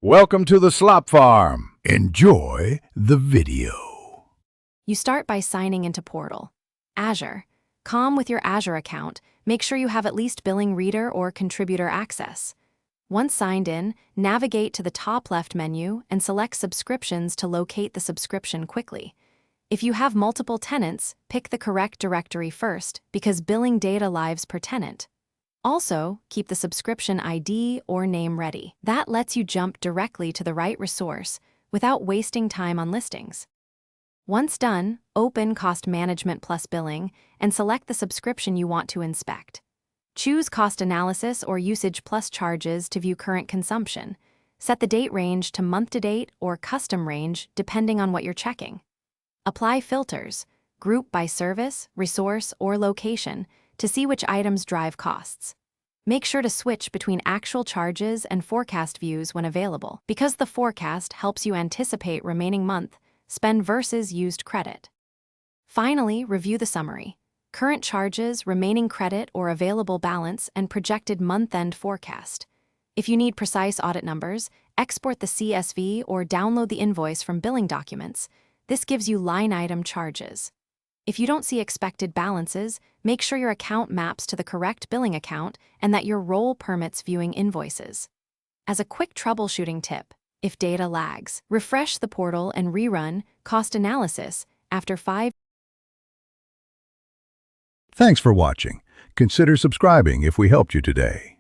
Welcome to the Slop Farm. Enjoy the video. You start by signing into Portal. Azure. With your Azure account, make sure you have at least billing reader or contributor access. Once signed in, navigate to the top left menu and select Subscriptions to locate the subscription quickly. If you have multiple tenants, pick the correct directory first because billing data lives per tenant. Also, keep the subscription ID or name ready. That lets you jump directly to the right resource without wasting time on listings. Once done, open Cost Management plus Billing and select the subscription you want to inspect. Choose Cost Analysis or Usage plus Charges to view current consumption. Set the date range to month-to-date or custom range depending on what you're checking. Apply filters, group by service, resource, or location to see which items drive costs. Make sure to switch between actual charges and forecast views when available, because the forecast helps you anticipate remaining month spend versus used credit. Finally, review the summary, current charges, remaining credit or available balance, and projected month-end forecast. If you need precise audit numbers, export the CSV or download the invoice from billing documents. This gives you line item charges. If you don't see expected balances, make sure your account maps to the correct billing account and that your role permits viewing invoices. As a quick troubleshooting tip, if data lags, refresh the portal and rerun Cost Analysis after 5. Thanks for watching. Consider subscribing if we helped you today.